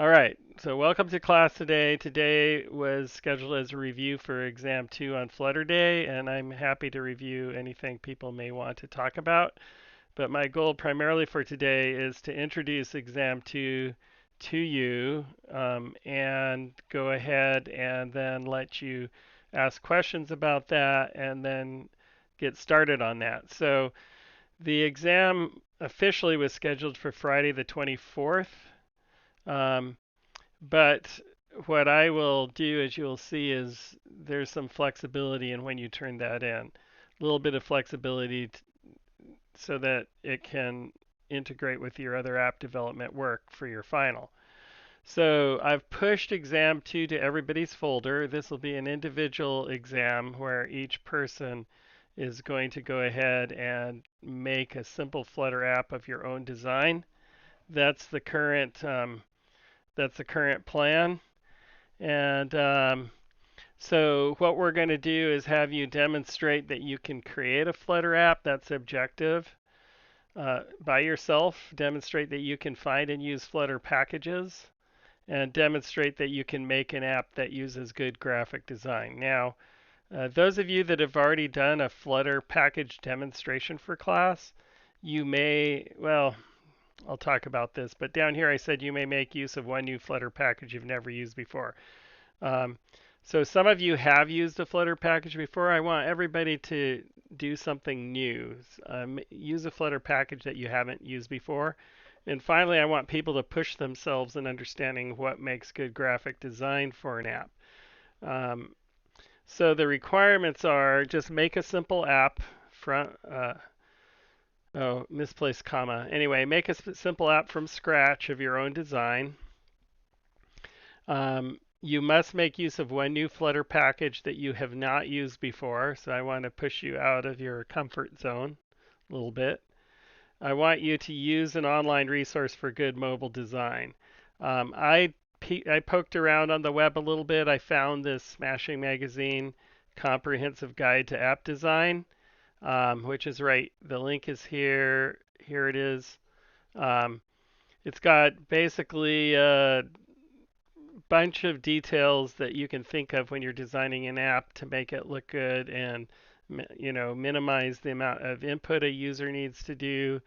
All right, so welcome to class today. Today was scheduled as a review for Exam 2 on Flutter Day, and I'm happy to review anything people may want to talk about. But my goal primarily for today is to introduce Exam 2 to you and go ahead and then let you ask questions about that and then get started on that. So the exam officially was scheduled for Friday the 24th. Um, but what I will do, as you'll see, is there's some flexibility in when you turn that in. A little bit of flexibility so that it can integrate with your other app development work for your final. So I've pushed exam 2 to everybody's folder. This will be an individual exam where each person is going to go ahead and make a simple Flutter app of your own design. That's the current plan. And so what we're going to do is have you demonstrate that you can create a Flutter app that's objective by yourself, demonstrate that you can find and use Flutter packages, and demonstrate that you can make an app that uses good graphic design. Now, those of you that have already done a Flutter package demonstration for class, you may, well, I'll talk about this, but down here I said you may make use of one new Flutter package you've never used before. Um, so some of you have used a Flutter package before. I want everybody to do something new. Use a Flutter package that you haven't used before. And finally, I want people to push themselves in understanding what makes good graphic design for an app. Um, so the requirements are just make a simple app. Oh, misplaced comma. Anyway, make a simple app from scratch of your own design. You must make use of one new Flutter package that you have not used before. So I want to push you out of your comfort zone a little bit. I want you to use an online resource for good mobile design. I poked around on the web a little bit. I found this Smashing Magazine comprehensive guide to app design, which is right. The link is here. Here it is. Um, it's got basically a bunch of details that you can think of when you're designing an app to make it look good and minimize the amount of input a user needs to do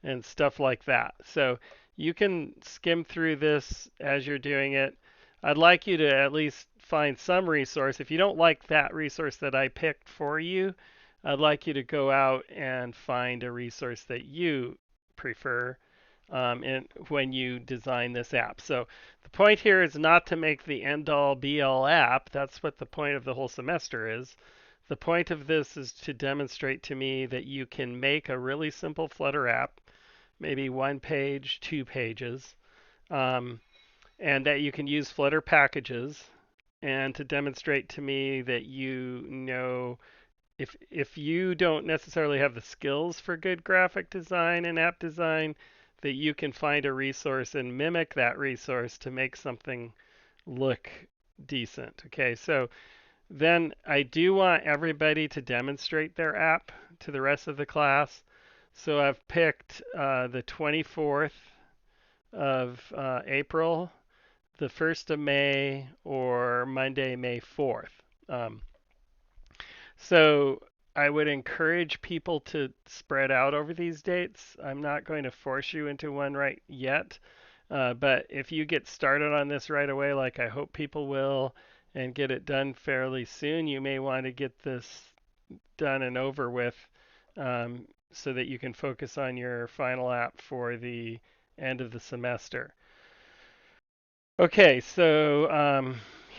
and stuff like that. So you can skim through this as you're doing it. I'd like you to at least find some resource. If you don't like that resource that I picked for you, I'd like you to go out and find a resource that you prefer when you design this app. So the point here is not to make the end-all be-all app. That's what the point of the whole semester is. The point of this is to demonstrate to me that you can make a really simple Flutter app, maybe 1 page, 2 pages, um, and that you can use Flutter packages, and to demonstrate to me that you know if you don't necessarily have the skills for good graphic design and app design, that you can find a resource and mimic that resource to make something look decent. Okay, so then I do want everybody to demonstrate their app to the rest of the class. So I've picked the 24th of April, the 1st of May, or Monday, May 4th. So I would encourage people to spread out over these dates. I'm not going to force you into one right yet, but if you get started on this right away, like I hope people will, and get it done fairly soon, you may want to get this done and over with so that you can focus on your final app for the end of the semester. Okay, so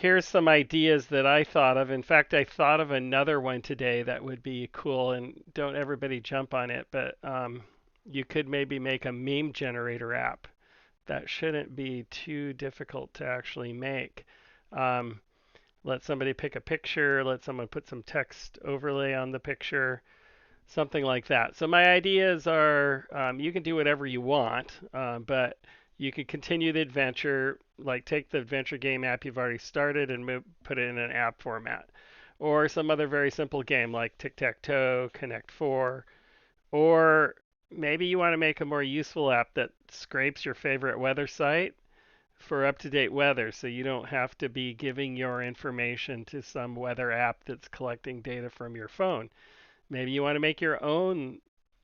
here's some ideas that I thought of. In fact, I thought of another one today that would be cool, and don't everybody jump on it, but you could maybe make a meme generator app. That shouldn't be too difficult to actually make. Um, let somebody pick a picture, let someone put some text overlay on the picture, something like that. So my ideas are you can do whatever you want, but you can continue the adventure, like take the adventure game app you've already started and put it in an app format. Or some other very simple game like tic-tac-toe, Connect 4. Or maybe you want to make a more useful app that scrapes your favorite weather site for up-to-date weather, so you don't have to be giving your information to some weather app that's collecting data from your phone. Maybe you want to make your own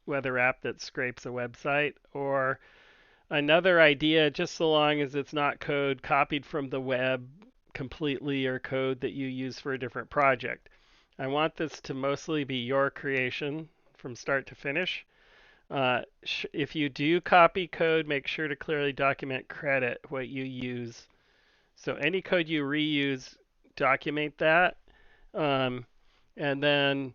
weather app that scrapes a website, or another idea, just so long as it's not code copied from the web completely or code that you use for a different project. I want this to mostly be your creation from start to finish. If you do copy code, make sure to clearly document credit what you use. So any code you reuse, document that. Um, and then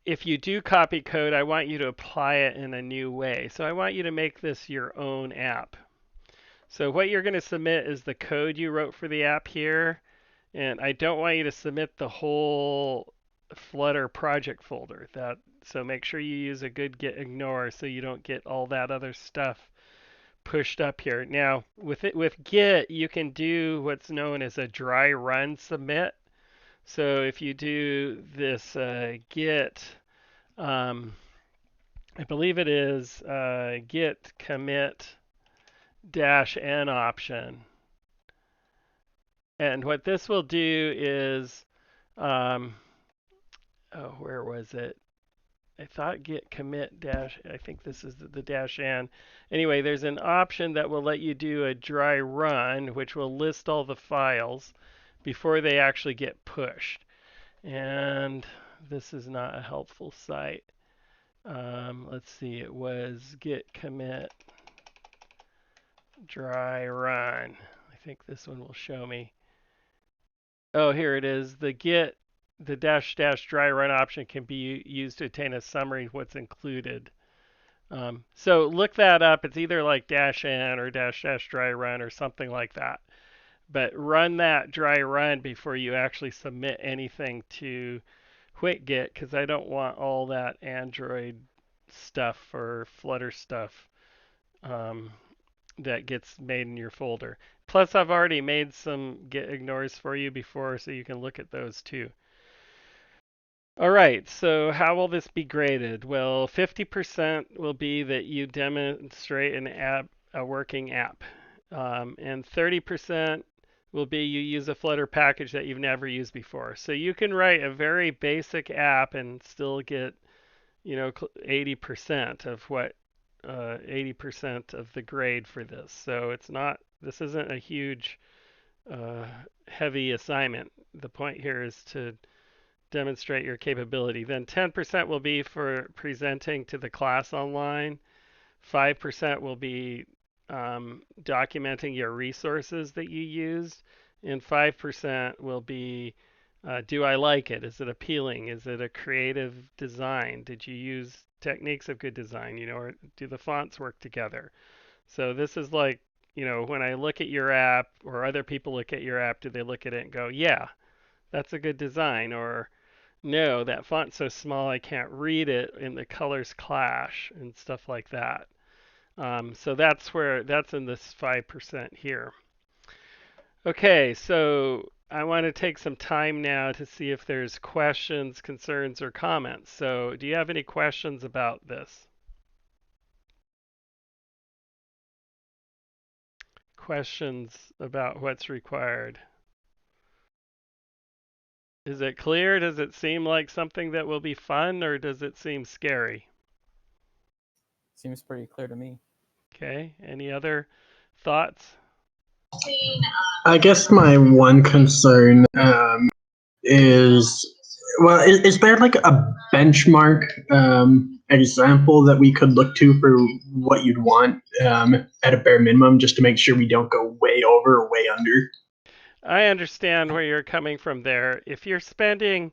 if you do copy code, I want you to apply it in a new way. So I want you to make this your own app. So what you're going to submit is the code you wrote for the app here, and I don't want you to submit the whole Flutter project folder. So make sure you use a good git ignore so you don't get all that other stuff pushed up here. Now, with Git, you can do what's known as a dry run submit. So if you do this Git, um, I believe it is Git commit -n option. And what this will do is, um, oh, where was it? I thought git commit dash, I think this is the dash n. Anyway, there's an option that will let you do a dry run, which will list all the files before they actually get pushed. And this is not a helpful site. Let's see, it was git commit dry run. I think this one will show me. Oh, here it is. The dash dash dry run option can be used to obtain a summary of what's included. So look that up. It's either like dash n or dash dash dry run or something like that. But run that dry run before you actually submit anything to WhitGit, because I don't want all that Android stuff or Flutter stuff um, that gets made in your folder. Plus, I've already made some git ignores for you before, so you can look at those too. All right, so how will this be graded? Well, 50% will be that you demonstrate a working app, and 30% will be you use a Flutter package that you've never used before. So you can write a very basic app and still get, 80% of what 80% of the grade for this. So this isn't a huge, uh, heavy assignment. The point here is to demonstrate your capability. Then 10% will be for presenting to the class online. 5% will be documenting your resources that you used. And 5% will be, do I like it? Is it appealing? Is it a creative design? Did you use techniques of good design? Or do the fonts work together? So this is like, when I look at your app or other people look at your app, do they look at it and go, yeah, that's a good design? Or no, that font's so small I can't read it and the colors clash and stuff like that. So that's in this 5% here. Okay, so I want to take some time now to see if there's questions, concerns, or comments. So do you have any questions about this? Questions about what's required? Is it clear? Does it seem like something that will be fun, or does it seem scary? Seems pretty clear to me. Okay, any other thoughts? I guess my one concern is, well, is there like a benchmark example that we could look to for what you'd want at a bare minimum, just to make sure we don't go way over or way under? I understand where you're coming from there. If you're spending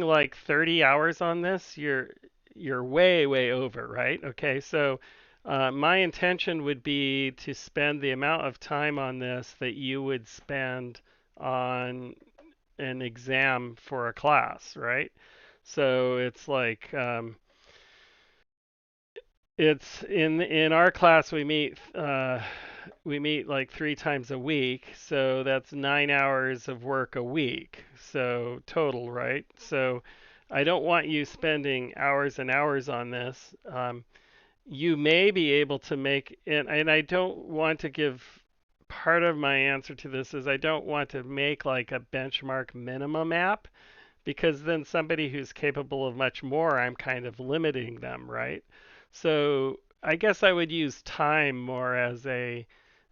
like 30 hours on this, you're way over, right? Okay, so my intention would be to spend the amount of time on this that you would spend on an exam for a class, right? So it's like it's in our class we meet like 3 times a week, so that's 9 hours of work a week. So total, right? So I don't want you spending hours and hours on this. you may be able to make, and I don't want to give, part of my answer to this is I don't want to make like a benchmark minimum app, because then somebody who's capable of much more, I'm kind of limiting them, right? So I guess I would use time more as a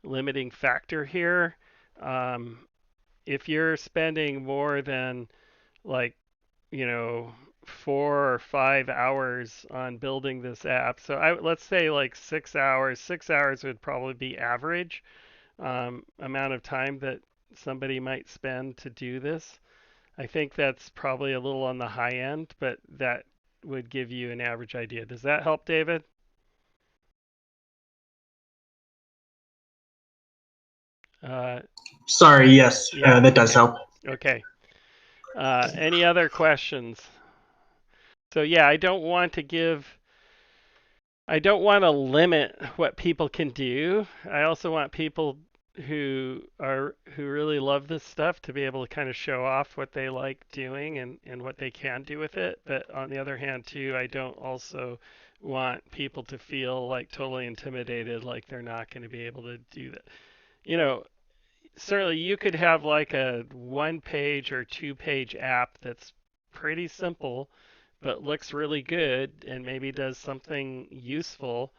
limiting factor here. Um, if you're spending more than, like, you know, 4 or 5 hours on building this app, so let's say like 6 hours. 6 hours would probably be average amount of time that somebody might spend to do this. I think that's probably a little on the high end, but that would give you an average idea. Does that help, David? Uh, Sorry, yes, yeah, that does okay. help. Okay. Any other questions? So yeah, I don't want to limit what people can do. I also want people who really love this stuff to be able to kind of show off what they like doing and what they can do with it. But on the other hand, too, I don't also want people to feel like totally intimidated, like they're not going to be able to do that. You know, certainly you could have like a 1 page or 2 page app that's pretty simple but looks really good and maybe does something useful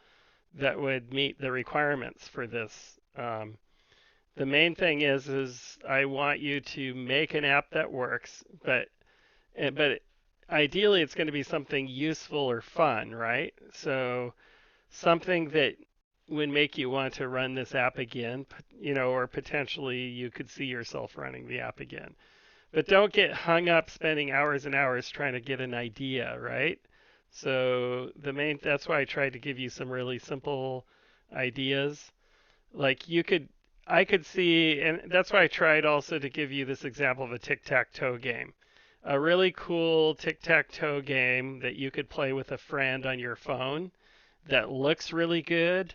that would meet the requirements for this. The main thing is I want you to make an app that works, but ideally it's going to be something useful or fun, right? So something that would make you want to run this app again, or potentially you could see yourself running the app again. But don't get hung up spending hours and hours trying to get an idea, right? So that's why I tried to give you some really simple ideas. Like I could see, and that's why I tried also to give you this example of a tic-tac-toe game. A really cool tic-tac-toe game that you could play with a friend on your phone that looks really good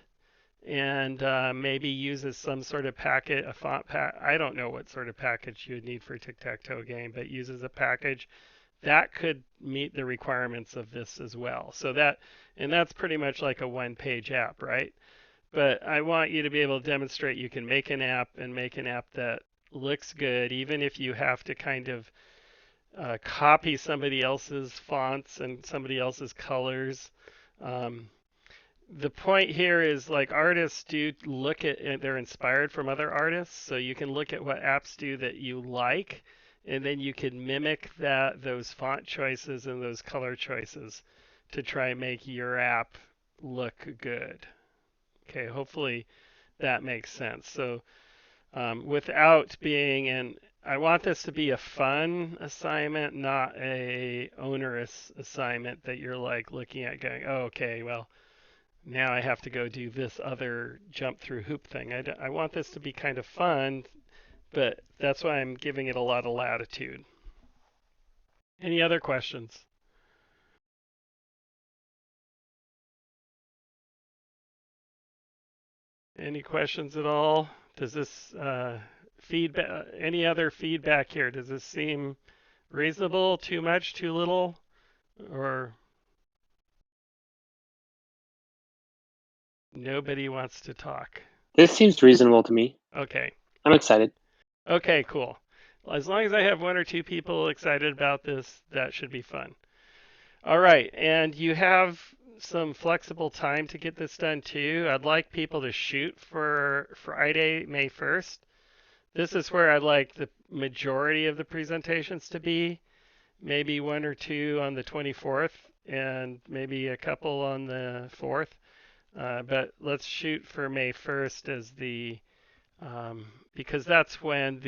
and maybe uses some sort of packet, a font pack. I don't know what sort of package you would need for a tic-tac-toe game, but uses a package that could meet the requirements of this as well. And that's pretty much like a one-page app, right? But I want you to be able to demonstrate you can make an app and make an app that looks good, even if you have to kind of copy somebody else's fonts and somebody else's colors. Um, the point here is like artists do look at and they're inspired from other artists, so you can look at what apps do that you like, and then you can mimic those font choices and those color choices to try and make your app look good. Okay, hopefully that makes sense. So without being an I want this to be a fun assignment, not a onerous assignment that you're like looking at going, oh, okay, well, now I have to go do this other jump through hoop thing. I want this to be kind of fun, but that's why I'm giving it a lot of latitude. Any other questions? Any questions at all? Does this feedback, any other feedback here? Does this seem reasonable? Too much? Too little? Or nobody wants to talk? This seems reasonable to me. Okay. I'm excited. Okay, cool. Well, as long as I have one or two people excited about this, that should be fun. All right, and you have some flexible time to get this done too. I'd like people to shoot for Friday, May 1st. This is where I'd like the majority of the presentations to be. Maybe one or two on the 24th and maybe a couple on the 4th. But let's shoot for May 1st as because that's when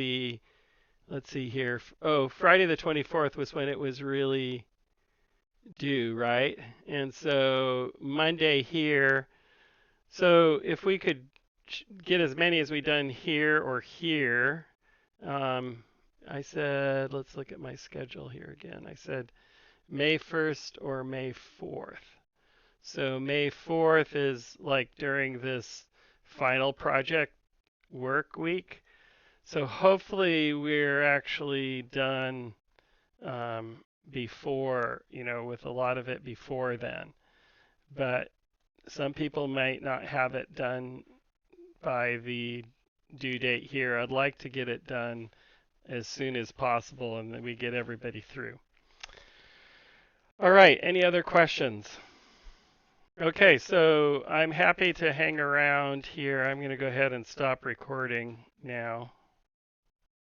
let's see here. Oh, Friday the 24th was when it was really due, right? And so Monday here. So if we could get as many as we done here or here, um, I said, let's look at my schedule here again. I said May 1st or May 4th. So May 4th is like during this final project work week. So hopefully we're actually done before, with a lot of it before then. But some people might not have it done by the due date here. I'd like to get it done as soon as possible and that we get everybody through. All right, any other questions? Okay, so I'm happy to hang around here. I'm going to go ahead and stop recording now.